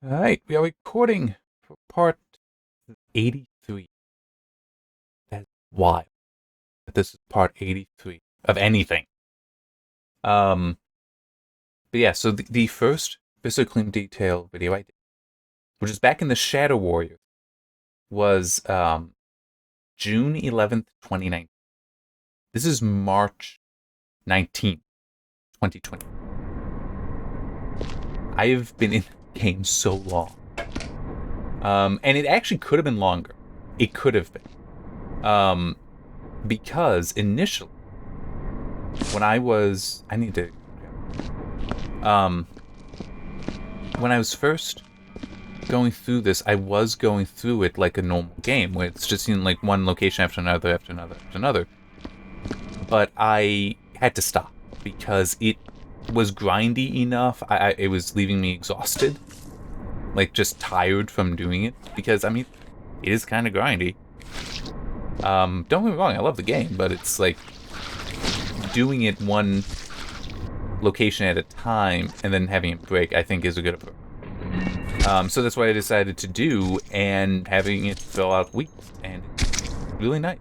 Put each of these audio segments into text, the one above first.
Alright, we are recording for part 83. That's wild. But this is part 83 of anything. But yeah, so the first physical in detail video I did, which is back in the Shadow Warrior, was June 11th, 2019. This is March 19th, 2020. I have been in the game so long. And it actually could have been longer. It could have been. Because initially, when I was... when I was first going through this, I was going through it like a normal game, where it's just in like one location after another, after another, after another. But I had to stop, because it was grindy enough. It was leaving me exhausted. Like, just tired from doing it. Because, I mean, it is kind of grindy. Don't get me wrong, I love the game, but it's like doing it one location at a time and then having it break, I think, is a good approach. So that's what I decided to do, and having it fill out weeks, and it's really nice.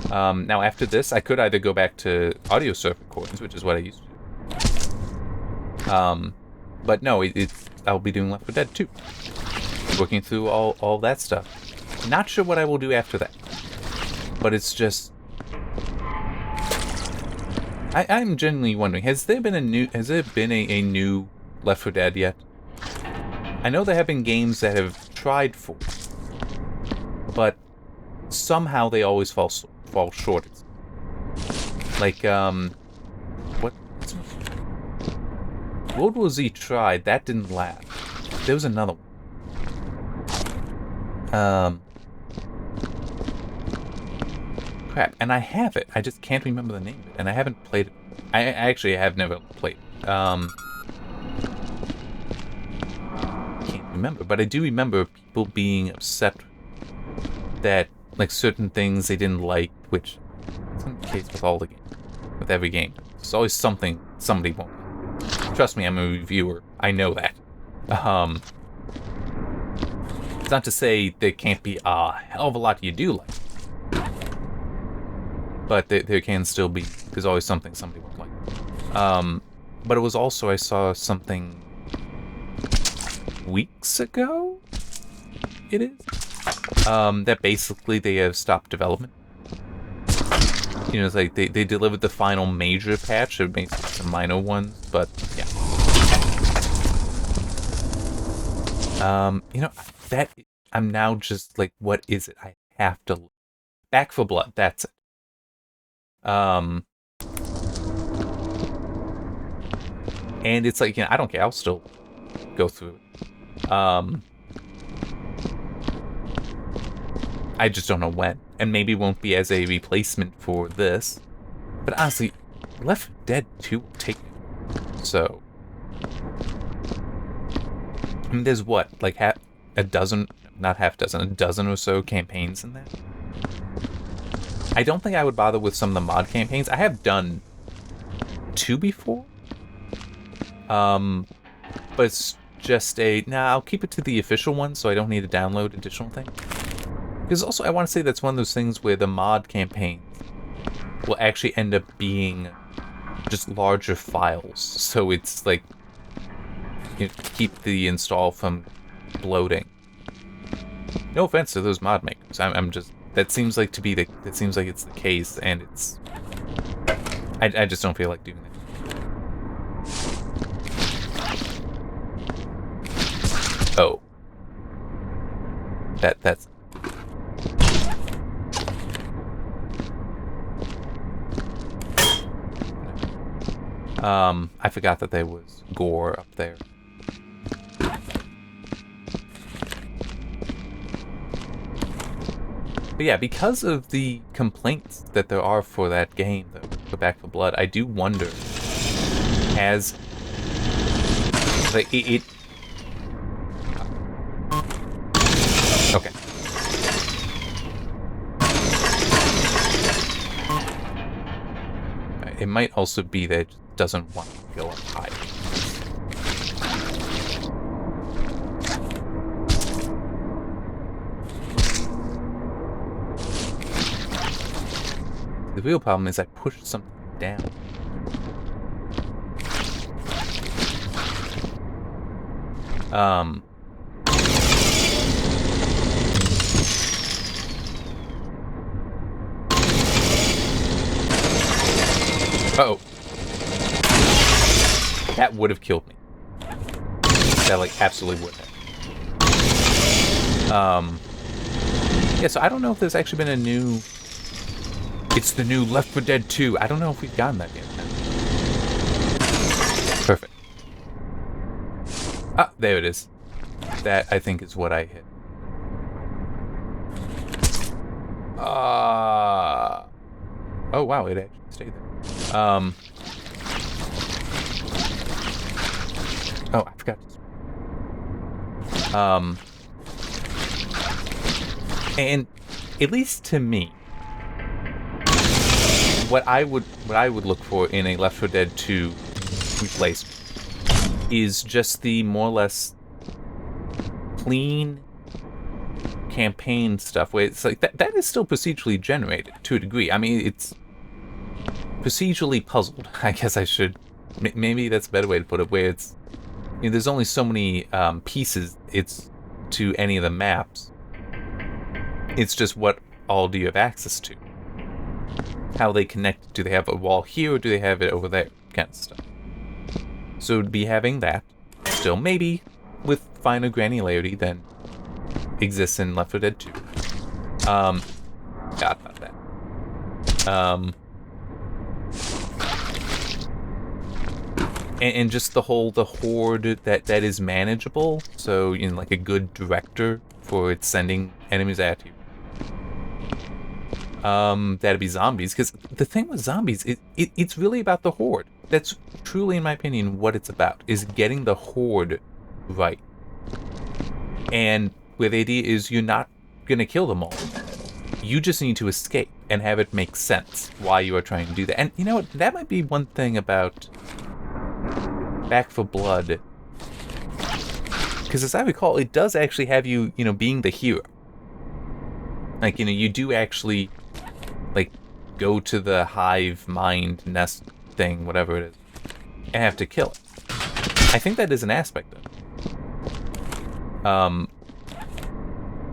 Now after this, I could either go back to audio surf recordings, which is what I used to do. But no, I'll be doing Left 4 Dead 2. Working through all that stuff. Not sure what I will do after that. But it's just... I'm genuinely wondering, has there been a new Left 4 Dead yet? I know there have been games that have tried for it, but somehow they always fall short. Like, what? World War Z tried, that didn't last. There was another one. Crap, and I have it. I just can't remember the name of it, and I haven't played it. I actually have never played it. Can't remember, but I do remember people being upset that, like, certain things they didn't like, which is the case with all the games, with every game. There's always something somebody won't like. Trust me, I'm a reviewer. I know that. It's not to say there can't be a hell of a lot you do like. But there can still be. There's always something somebody won't like. But it was also, I saw something weeks ago? It is? That basically they have stopped development. You know, it's like they delivered the final major patch. It makes some minor ones, but yeah. You know, that I'm now just like, what is it? I have to look. Back for Blood, that's it. And it's like, you know, I don't care, I'll still go through it. I just don't know when. And maybe it won't be as a replacement for this. But honestly, Left 4 Dead 2 will take it. So... I mean, there's what? Like a dozen or so campaigns in that? I don't think I would bother with some of the mod campaigns. I have done 2 before. But it's just I'll keep it to the official one, so I don't need to download additional things. Because also, I want to say that's one of those things where the mod campaigns will actually end up being just larger files. So it's like, you know, keep the install from bloating. No offense to those mod makers. I'm just... That seems like it's the case, and it's... I just don't feel like doing that. Oh. That's... I forgot that there was gore up there. But yeah, because of the complaints that there are for that game, for Back 4 Blood, I do wonder, has... Like, it... Okay. It might also be that it doesn't want to go up high. The real problem is I pushed something down. Uh-oh. That would have killed me. That, like, absolutely would have. Yeah, so I don't know if there's actually been a new... It's the new Left 4 Dead 2. I don't know if we've gotten that yet. Perfect. Ah, there it is. That, I think, is what I hit. Oh, wow, it actually stayed there. Oh, I forgot to... And at least to me, what I would look for in a Left 4 Dead 2 replacement is just the more or less clean campaign stuff where it's like that is still procedurally generated to a degree. I mean, it's procedurally puzzled. I guess I should maybe that's a better way to put it, where it's, you know, there's only so many pieces it's to any of the maps. It's just what all do you have access to? How they connect? Do they have a wall here or do they have it over there? Kind of stuff. So to be having that, still maybe with finer granularity than exists in Left 4 Dead 2. God, not that. And just the horde that is manageable. So, you know, like a good director for its sending enemies at you. That'd be zombies, because the thing with zombies, it's really about the horde. That's truly, in my opinion, what it's about, is getting the horde right. And where the idea is you're not gonna kill them all. You just need to escape and have it make sense why you are trying to do that. And you know what? That might be one thing about Back 4 Blood. Because as I recall, it does actually have you, you know, being the hero. Like, you know, you do actually, like, go to the hive mind nest thing, whatever it is, and have to kill it. I think that is an aspect of it.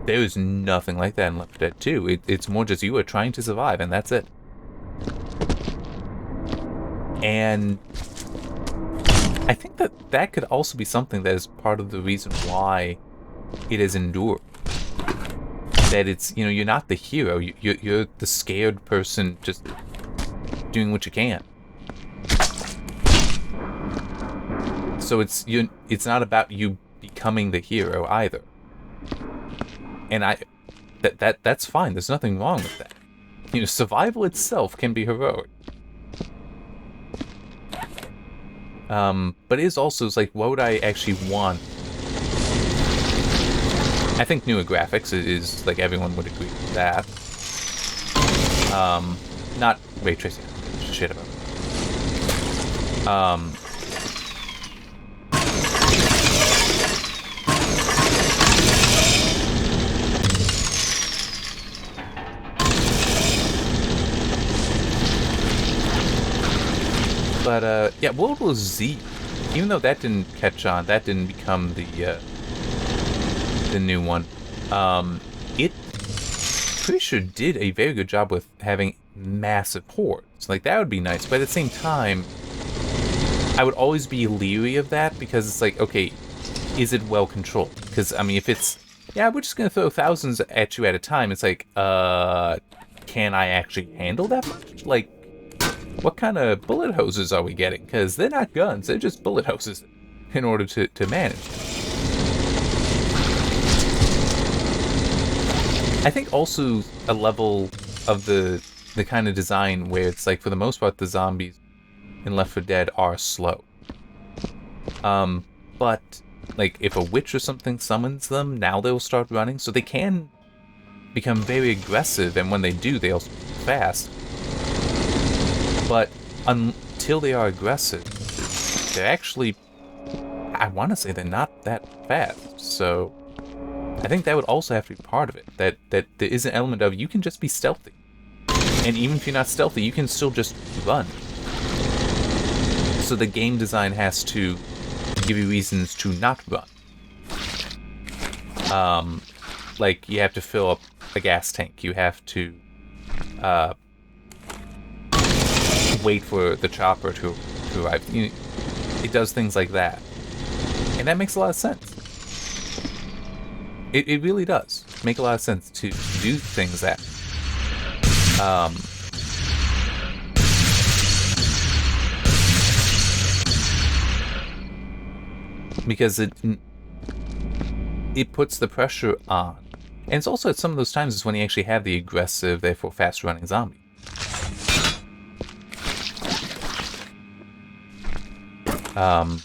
There is nothing like that in Left 4 Dead 2. It's more just you are trying to survive, and that's it. And I think that could also be something that is part of the reason why it has endured. That it's, you know, you're not the hero, you're the scared person just doing what you can. So it's not about you becoming the hero either. And that's fine, there's nothing wrong with that. You know, survival itself can be heroic. But it is also, it's like, what would I actually want? I think newer graphics is like, everyone would agree with that. Not ray tracing, shit about it. But, yeah, World War Z, even though that didn't catch on, that didn't become the new one, it pretty sure did a very good job with having massive hordes. Like, that would be nice, but at the same time, I would always be leery of that, because it's like, okay, is it well controlled? Because, I mean, if it's, yeah, we're just gonna throw thousands at you at a time, it's like, can I actually handle that much? Like, what kind of bullet hoses are we getting? Because they're not guns, they're just bullet hoses in order to manage them. I think also a level of the kind of design where it's like, for the most part, the zombies in Left 4 Dead are slow. But, like, if a witch or something summons them, now they'll start running, so they can become very aggressive, and when they do, they'll fast. But until they are aggressive, they're actually, I want to say they're not that fast. So I think that would also have to be part of it. That there is an element of, you can just be stealthy. And even if you're not stealthy, you can still just run. So the game design has to give you reasons to not run. Like, you have to fill up a gas tank. You have to wait for the chopper to arrive. It does things like that. And that makes a lot of sense. It really does make a lot of sense to do things that because it puts the pressure on. And it's also at some of those times is when you actually have the aggressive, therefore fast-running zombie. Oh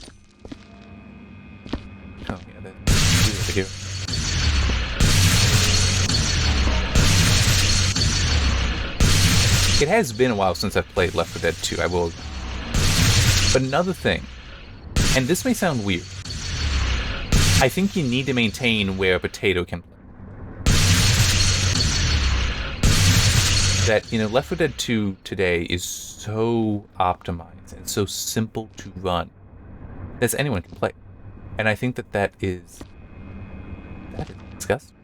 yeah, that's over here. It has been a while since I've played Left 4 Dead 2, I will. But another thing, and this may sound weird, I think you need to maintain where a potato can play. That, Left 4 Dead 2 today is so optimized and so simple to run that anyone can play. And I think that is disgusting.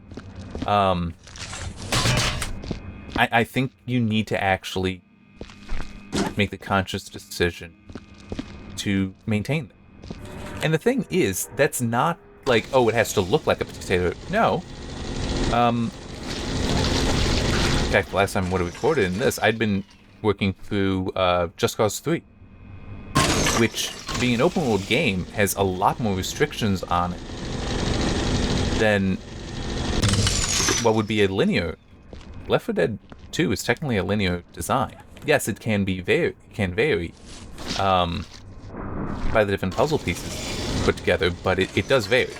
I think you need to actually make the conscious decision to maintain them. And the thing is, that's not like, oh, it has to look like a potato. No. In fact, the last time we recorded in this, I'd been working through Just Cause 3, which, being an open world game, has a lot more restrictions on it than what would be a linear. Left 4 Dead 2 is technically a linear design. Yes, it can vary by the different puzzle pieces put together, but it does vary.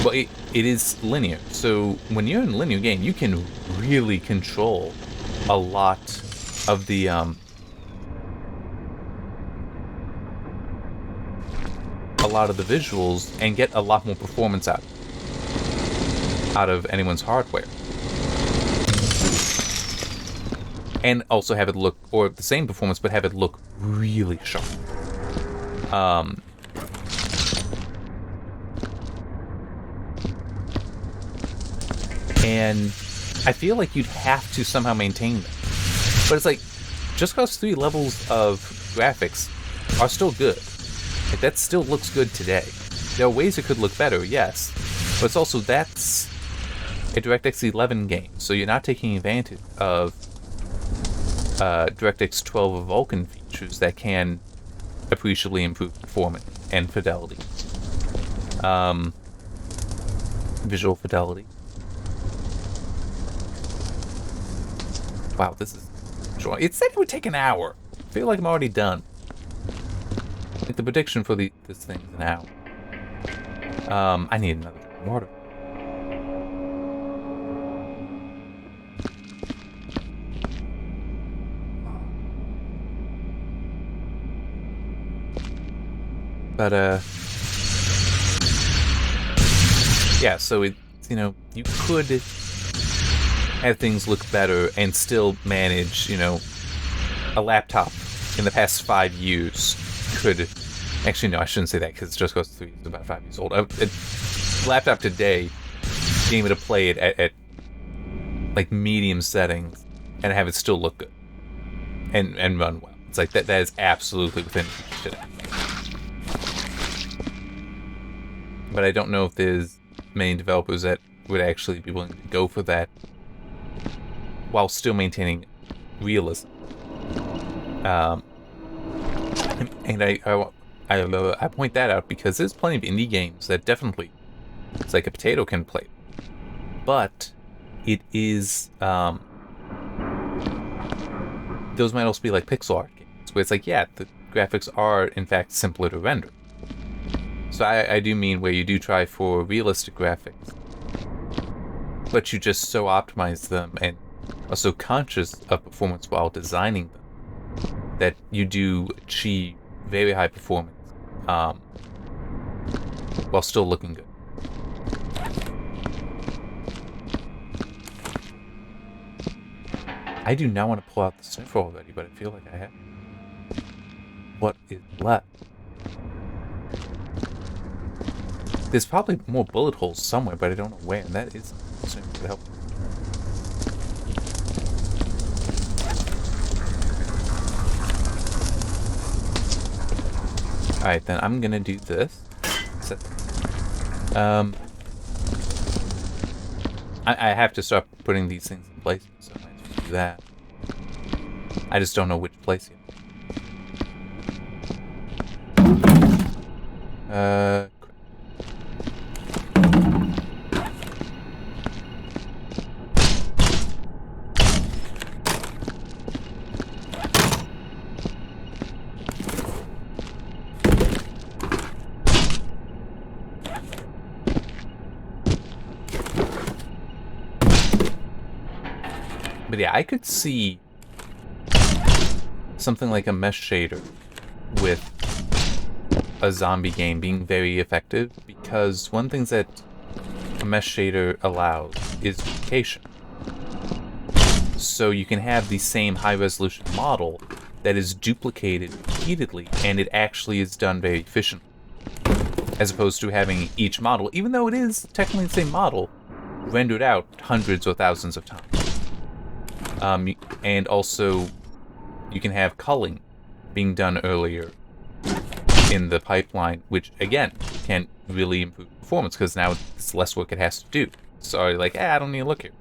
Well, it is linear, so when you're in a linear game, you can really control a lot of the visuals and get a lot more performance out of anyone's hardware. And also have it look, or the same performance, but have it look really sharp. And I feel like you'd have to somehow maintain them. But it's like, Just Cause 3 levels of graphics are still good. Like, that still looks good today. There are ways it could look better, yes. But it's also, that's a DirectX 11 game, so you're not taking advantage of DirectX 12 or Vulkan features that can appreciably improve performance and fidelity. Visual fidelity. Wow, this is short. It said it would take an hour. I feel like I'm already done. Like, the prediction for this thing is an hour. I need another water. But, yeah, so it's, you could have things look better and still manage, a laptop in the past 5 years could... Actually, no, I shouldn't say that, because Just Cause 3 is about 5 years old. A laptop today, being able to play it at like, medium settings and have it still look good and run well. It's like, that is absolutely within today. But I don't know if there's many developers that would actually be willing to go for that while still maintaining realism. And I point that out because there's plenty of indie games that definitely, it's like a potato can play. But it is, those might also be like pixel art games, where it's like, yeah, the graphics are in fact simpler to render. So I do mean where you do try for realistic graphics, but you just so optimize them and are so conscious of performance while designing them that you do achieve very high performance while still looking good. I do not want to pull out the sniffer already, but I feel like I have. What is left? There's probably more bullet holes somewhere, but I don't know where, and that is something that could help. Alright, then I'm gonna do this. I have to start putting these things in place, so I might do that. I just don't know which place yet. But yeah, I could see something like a mesh shader with a zombie game being very effective, because one thing that a mesh shader allows is duplication. So you can have the same high-resolution model that is duplicated repeatedly, and it actually is done very efficiently, as opposed to having each model, even though it is technically the same model, rendered out hundreds or thousands of times. And also, you can have culling being done earlier in the pipeline, which, again, can really improve performance, because now it's less work it has to do. So you're like, I don't need to look here.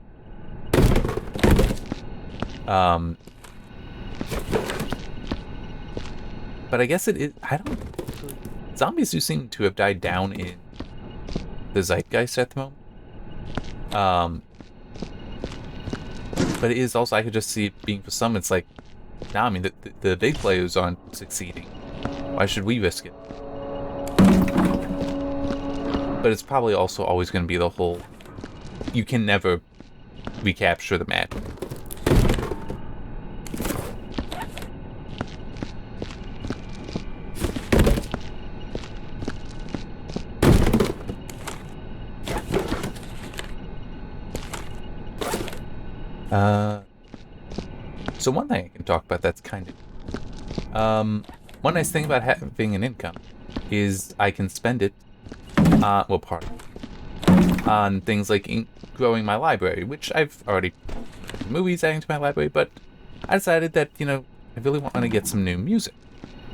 But I guess it is... I don't... Zombies do seem to have died down in the zeitgeist at the moment. But it is also, I could just see it being for some, it's like, nah, I mean, the big players aren't succeeding. Why should we risk it? But it's probably also always going to be the whole, you can never recapture the map. So one thing I can talk about that's kind of... one nice thing about having an income is I can spend it, on things like growing my library, which I've already movies adding to my library, but I decided that, you know, I really want to get some new music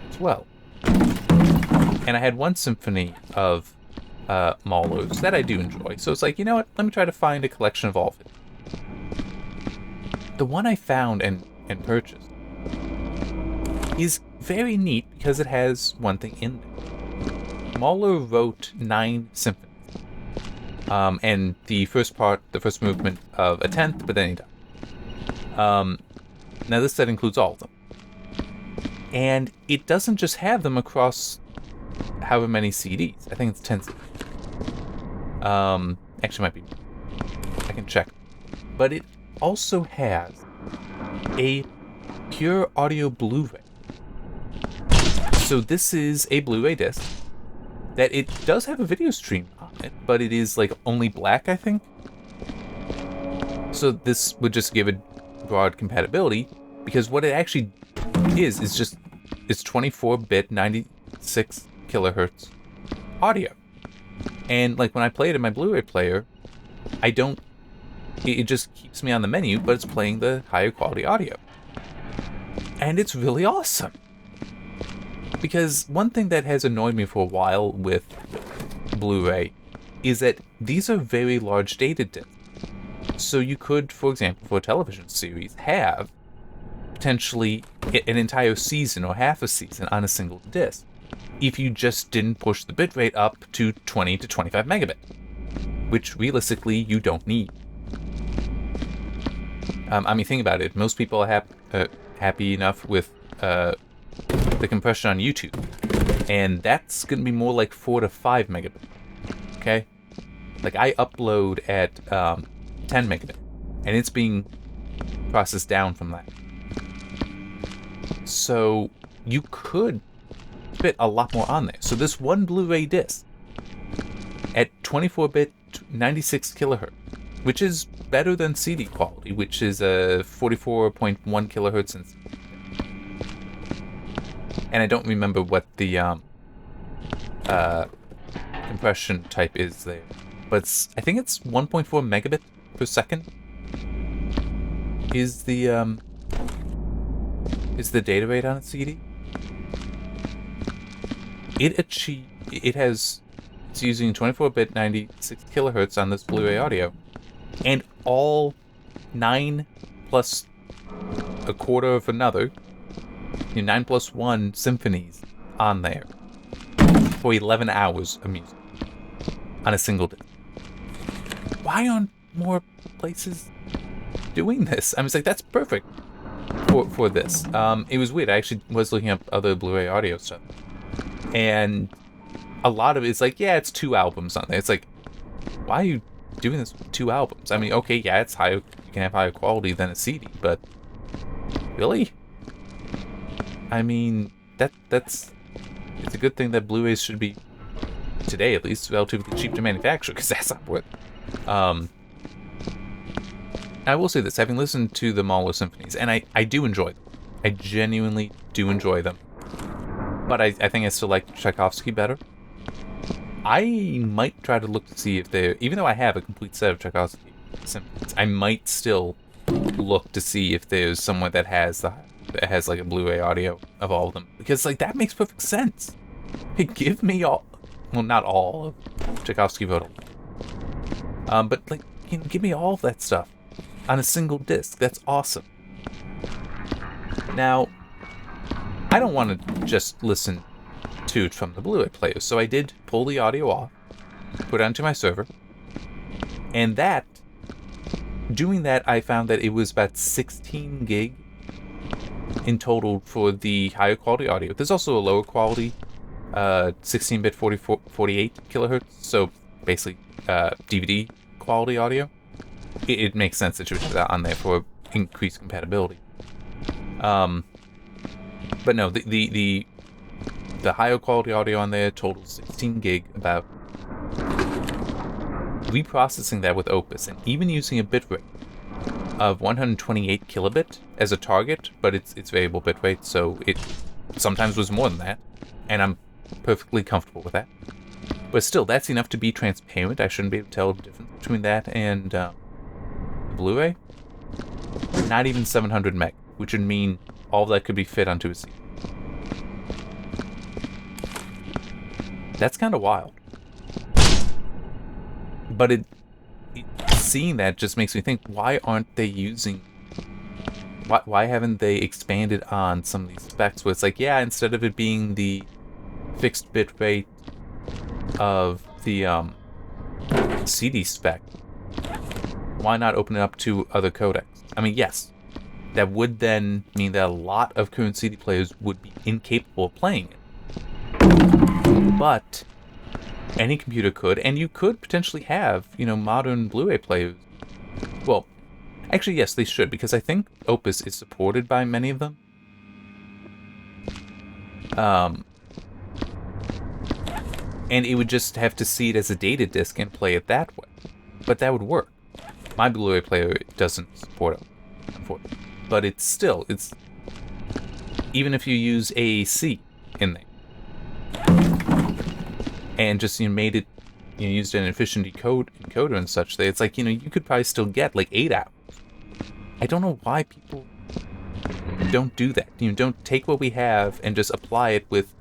as well. And I had one symphony of Mahler's that I do enjoy, so it's like, you know what, let me try to find a collection of all of it. The one I found and purchased is very neat because it has one thing in there. Mahler wrote 9 symphonies. And the first movement of a 10th, but then he died. Now this set includes all of them. And it doesn't just have them across however many CDs. I think it's 10 CDs. Actually might be more. I can check. But it also has a pure audio Blu-ray. So this is a Blu-ray disc that it does have a video stream on it, but it is like only black, I think. So this would just give it broad compatibility, because what it actually is just, it's 24-bit 96 kilohertz audio. And like when I play it in my Blu-ray player, it just keeps me on the menu, but it's playing the higher quality audio. And it's really awesome. Because one thing that has annoyed me for a while with Blu-ray is that these are very large data discs. So you could, for example, for a television series, have potentially an entire season or half a season on a single disc if you just didn't push the bitrate up to 20 to 25 megabit, which realistically you don't need. I mean, think about it. Most people are happy enough with the compression on YouTube, and that's going to be more like 4 to 5 megabit. Okay? Like, I upload at 10 megabit, and it's being processed down from that. So, you could fit a lot more on there. So this one Blu-ray disc at 24-bit 96 kilohertz which is better than CD quality, which is a 44.1 kilohertz. And I don't remember what the compression type is there, but I think it's 1.4 megabit per second is the data rate on a CD. It's using 24-bit 96 kilohertz on this Blu-ray audio, and all 9 plus a quarter of another, 9 plus 1 symphonies on there for 11 hours of music on a single disc. Why aren't more places doing this? I was like, that's perfect for this. It was weird. I actually was looking up other Blu-ray audio stuff, and a lot of it's like, yeah, it's 2 albums on there. It's like, why are you doing this with 2 albums? I mean, okay, yeah, it's higher. You can have higher quality than a CD, but really? I mean, it's a good thing that Blu-rays should be, today at least, relatively cheap to manufacture, because that's not what. I will say this, having listened to the Mahler symphonies, and I do enjoy them. I genuinely do enjoy them. But I think I still like Tchaikovsky better. I might try to look to see if they're, even though I have a complete set of Tchaikovsky symphonies, I might still look to see if there's someone that has like a Blu-ray audio of all of them, because like that makes perfect sense. Hey, give me all, well, not all of Tchaikovsky wrote, but like, give me all of that stuff on a single disc. That's awesome. Now, I don't want to just listen to it from the Blu-ray player, so I did pull the audio off, put it onto my server, and doing that, I found that it was about 16 gig in total for the higher quality audio. There's also a lower quality 16-bit 48 kilohertz, so basically DVD quality audio. It makes sense that you would have that on there for increased compatibility. But no, the higher quality audio on there totals 16 gig. About reprocessing that with Opus, and even using a bitrate of 128 kilobit as a target, but it's variable bitrate, so it sometimes was more than that, and I'm perfectly comfortable with that. But still, that's enough to be transparent. I shouldn't be able to tell the difference between that and Blu-ray. Not even 700 meg, which would mean all of that could be fit onto a CD. That's kind of wild. But seeing that just makes me think, why aren't they using... Why haven't they expanded on some of these specs where it's like, yeah, instead of it being the fixed bit rate of the CD spec, why not open it up to other codecs? I mean, yes, that would then mean that a lot of current CD players would be incapable of playing it. But any computer could, and you could potentially have, modern Blu-ray players. Well, actually, yes, they should, because I think Opus is supported by many of them. And it would just have to see it as a data disc and play it that way. But that would work. My Blu-ray player doesn't support it, unfortunately. But it's even if you use AAC in there, and just made it, used an efficient encoder and such, that it's like, you could probably still get like 8 hours. I don't know why people don't do that. Don't take what we have and just apply it with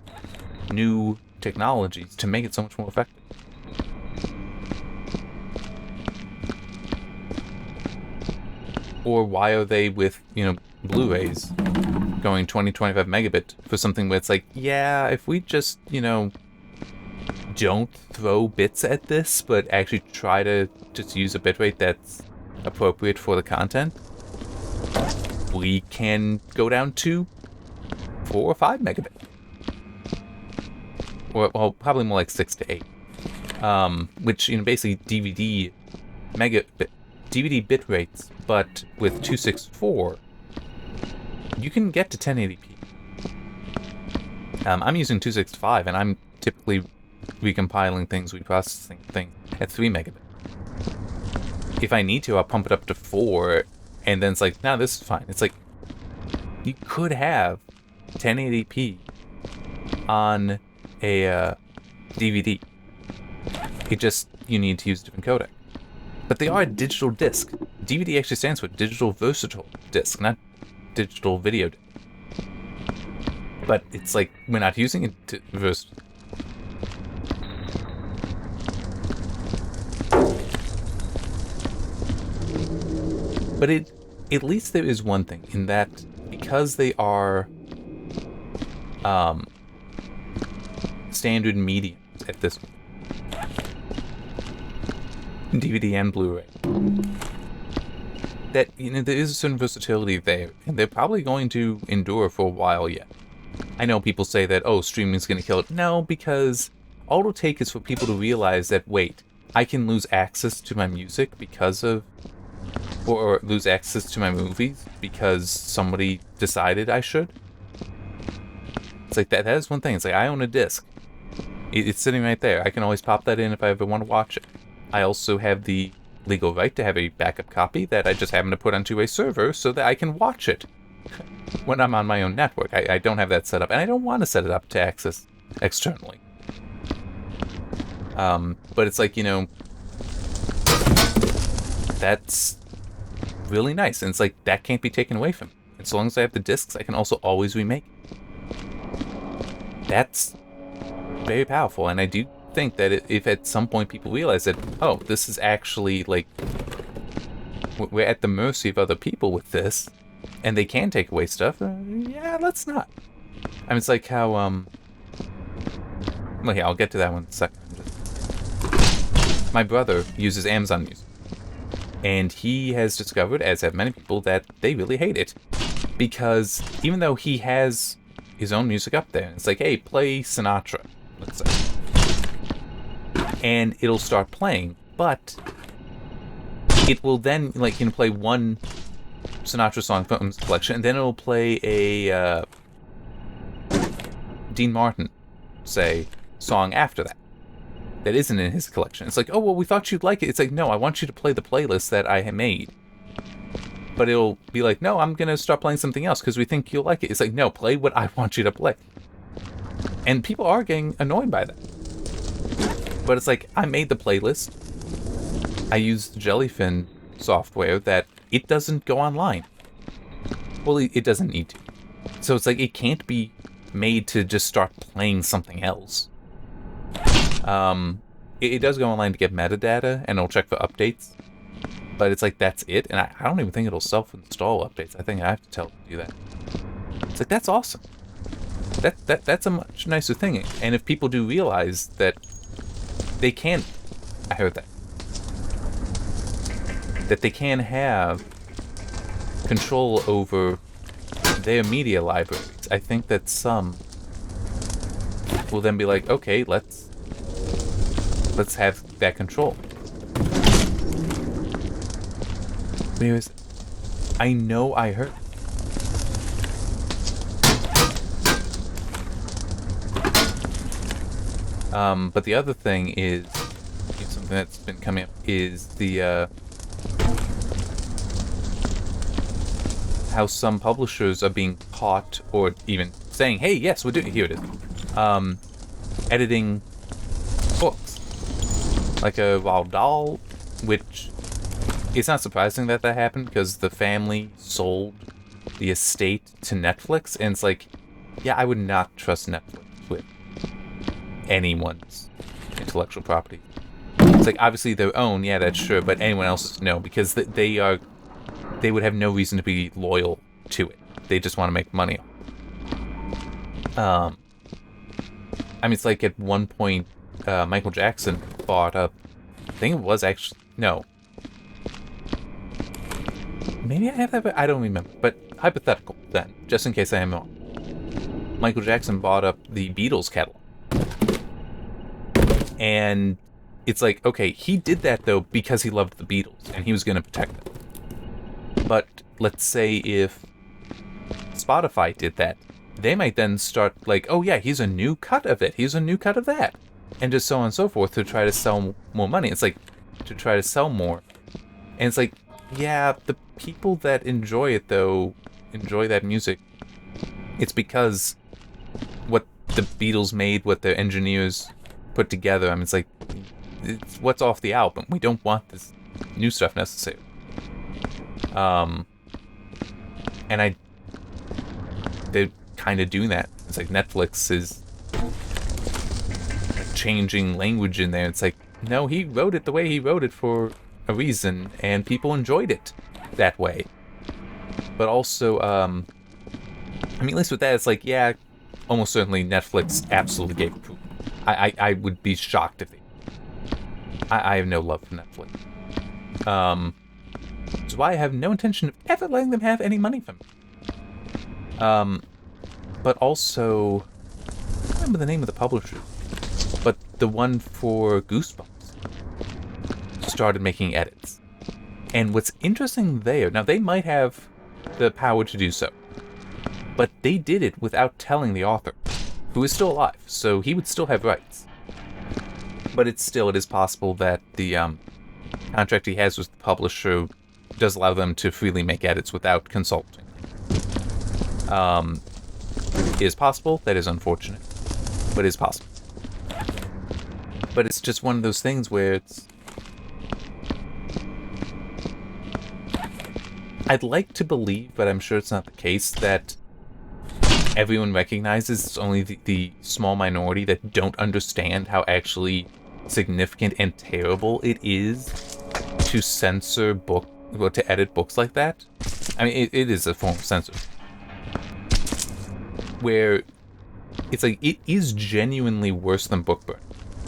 new technologies to make it so much more effective. Or why are they with, Blu-rays going 20-25 megabit for something where it's like, yeah, if we just, don't throw bits at this, but actually try to just use a bitrate that's appropriate for the content, we can go down to 4 or 5 megabit. Or, well, probably more like 6 to 8. Which, basically DVD bit rates, but with 264, you can get to 1080p. I'm using 265, and I'm typically recompiling things, reprocessing things at 3 megabit. if I need to, I'll pump it up to 4, and then it's like, nah, this is fine. It's like, you could have 1080p on a DVD. It just, you need to use a different codec. But they are a digital disc. DVD actually stands for digital versatile disc, not digital video disc. But it's like, we're not using it to versatile. But at least there is one thing, in that because they are standard mediums at this point, DVD and Blu-ray, that, you know, there is a certain versatility there, and they're probably going to endure for a while yet. I know people say that, oh, streaming's going to kill it. No, because all it'll take is for people to realize that, wait, I can lose access to my music because of, or lose access to my movies because somebody decided I should. It's like, that is one thing. It's like, I own a disc. It's sitting right there. I can always pop that in if I ever want to watch it. I also have the legal right to have a backup copy that I just happen to put onto a server so that I can watch it when I'm on my own network. I don't have that set up, and I don't want to set it up to access externally. But it's like, you know, that's really nice, and it's like, that can't be taken away from me. As long as I have the discs, I can also always remake it. That's very powerful, and I do think that if at some point people realize that, oh, this is actually, like, we're at the mercy of other people with this, and they can take away stuff, yeah, let's not. I mean, it's like how, well, yeah, I'll get to that one in a second. My brother uses Amazon Music, and he has discovered, as have many people, that they really hate it. Because even though he has his own music up there, it's like, hey, play Sinatra, let's say. And it'll start playing, but it will then, like, you know, play one Sinatra song from his collection, and then it'll play a Dean Martin, say, song after that isn't in his collection. It's like, oh, well, we thought you'd like it. It's like, no, I want you to play the playlist that I have made. But it'll be like, no, I'm going to start playing something else because we think you'll like it. It's like, no, play what I want you to play. And people are getting annoyed by that. But it's like, I made the playlist. I used Jellyfin software that it doesn't go online. Well, it doesn't need to. So it's like, it can't be made to just start playing something else. It does go online to get metadata, and it'll check for updates. But it's like, that's it, and I don't even think it'll self-install updates. I think I have to tell it to do that. It's like, that's awesome. That's a much nicer thing. And if people do realize that they can... I heard that. That they can have control over their media libraries. I think that some will then be like, okay, let's have that control. But anyways, I know I heard. But the other thing is, something that's been coming up, is the, how some publishers are being caught, or even saying, hey, yes, we're doing, here it is, editing books. Like a Roald Dahl, which, it's not surprising that happened, because the family sold the estate to Netflix, and it's like, yeah, I would not trust Netflix with anyone's intellectual property. It's like, obviously their own, yeah, that's sure, but anyone else's, no, because they would have no reason to be loyal to it. They just want to make money. I mean, it's like at one point, Michael Jackson bought up, I think it was actually, no. Maybe I have that, but I don't remember. But hypothetical, then, just in case I am wrong. Michael Jackson bought up the Beatles catalog. And it's like, okay, he did that, though, because he loved the Beatles, and he was going to protect them. But let's say if Spotify did that, they might then start like, oh yeah, here's a new cut of it, here's a new cut of that, and just so on and so forth to try to sell more money. It's like, to try to sell more, And it's like, yeah, the people that enjoy it, though, enjoy that music, it's because what the Beatles made, what their engineers put together, I mean, it's what's off the album. We don't want this new stuff necessarily. And they're kind of doing that. It's like Netflix is changing language in there. It's like, no, he wrote it the way he wrote it for a reason, and people enjoyed it that way. But also, I mean, at least with that, it's like, yeah, almost certainly Netflix absolutely gave approval. I would be shocked if they... I have no love for Netflix. Which is why I have no intention of ever letting them have any money from me. But also, I don't remember the name of the publisher, but the one for Goosebumps started making edits. And what's interesting there, now they might have the power to do so, but they did it without telling the author, who is still alive, so he would still have rights. But it is possible that the contract he has with the publisher does allow them to freely make edits without consulting. It is possible, that is unfortunate, but it is possible. But it's just one of those things where it's... I'd like to believe, but I'm sure it's not the case, that everyone recognizes it's only the small minority that don't understand how actually significant and terrible it is to censor to edit books like that. I mean, it is a form of censorship. Where it's like, it is genuinely worse than book burn.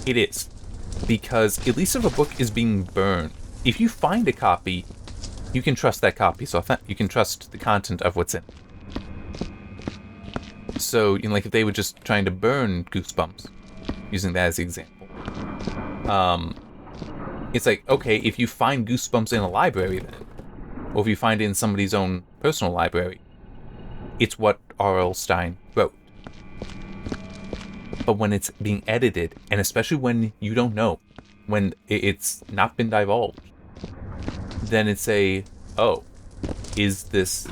It is. Because at least if a book is being burned, if you find a copy, you can trust that copy. So you can trust the content of what's in it. So, you know, like if they were just trying to burn Goosebumps, using that as the example, it's like, okay, if you find Goosebumps in a library then, or if you find it in somebody's own personal library, it's what R.L. Stine wrote. But when it's being edited, and especially when you don't know, when it's not been divulged, then it's oh, is this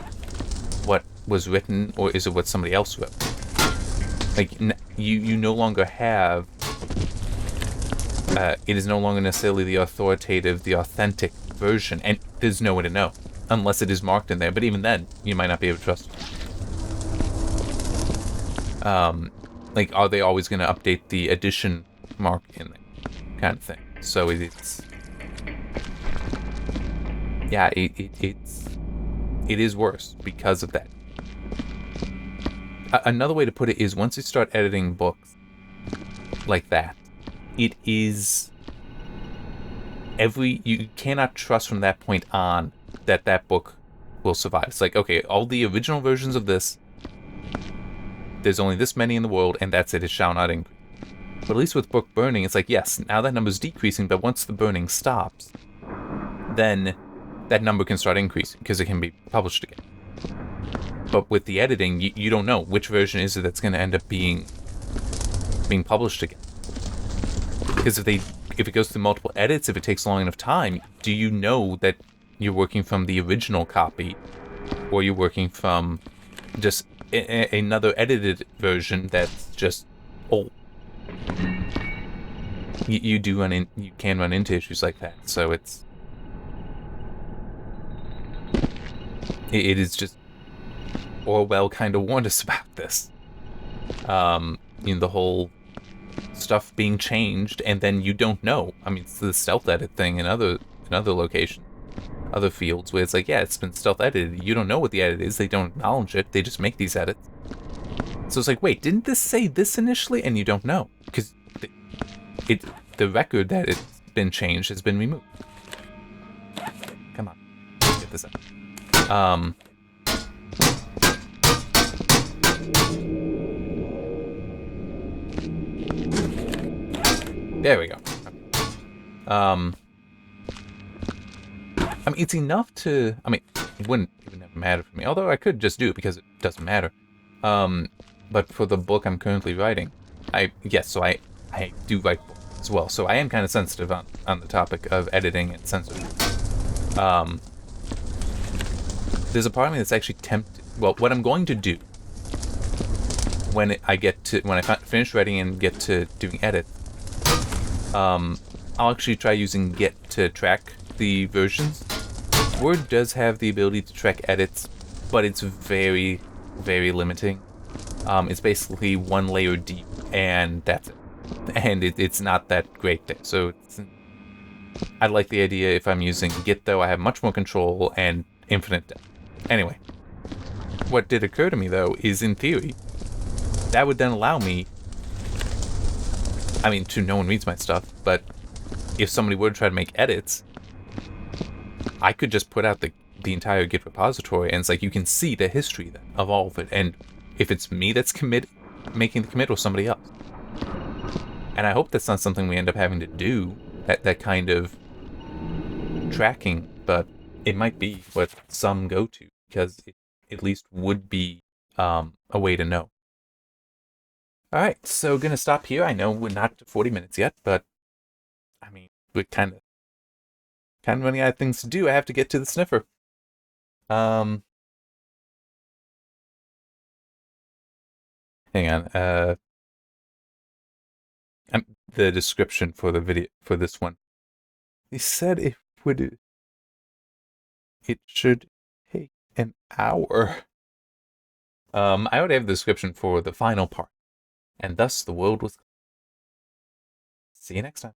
what was written, or is it what somebody else wrote? Like, you no longer have... it is no longer necessarily the authoritative, the authentic version, and there's no way to know, unless it is marked in there. But even then, you might not be able to trust it. Like, are they always going to update the edition mark in there, kind of thing? So it's... Yeah, it is worse because of that. Another way to put it is, once you start editing books like that, it is... You cannot trust from that point on that book will survive. It's like, okay, all the original versions of this, there's only this many in the world, and that's it. It shall not increase. But at least with book burning, it's like, yes, now that number's decreasing, but once the burning stops, then that number can start increasing, because it can be published again. But with the editing, you don't know which version is it that's going to end up being published again. Because if it goes through multiple edits, if it takes long enough time, do you know that you're working from the original copy, or you're working from just another edited version that's just old? You can run into issues like that. So it is just... Orwell kind of warned us about this. The whole stuff being changed, and then you don't know. I mean, it's the stealth edit thing in other locations, other fields, where it's like, yeah, it's been stealth edited. You don't know what the edit is. They don't acknowledge it. They just make these edits. So it's like, wait, didn't this say this initially? And you don't know, because the record that it's been changed has been removed. Come on, let's get this out. There we go. I mean, it's enough to... I mean, it wouldn't even ever matter for me. Although I could just do it because it doesn't matter. But for the book I'm currently writing, I do write books as well. So I am kind of sensitive on the topic of editing and censorship. there's a part of me that's actually tempted. Well, what I'm going to do when I finish writing and get to doing edit, I'll actually try using Git to track the versions. Word does have the ability to track edits, but it's very, very limiting. It's basically one layer deep, and that's it. And it's not that great there. So I like the idea if I'm using Git, though. I have much more control and infinite depth. Anyway, what did occur to me, though, is in theory, that would then allow me, I mean, no one reads my stuff, but if somebody were to try to make edits, I could just put out the entire Git repository, and it's like you can see the history then of all of it, and if it's me that's making the commit or somebody else. And I hope that's not something we end up having to do, that kind of tracking, but it might be what some go to, because it at least would be a way to know. Alright, so gonna stop here. I know we're not to 40 minutes yet, but I mean, we're kind of running out of things to do. I have to get to the sniffer. Hang on, the description for the video, for this one. They said it should take an hour. I already have the description for the final part. And thus the world was. See you next time.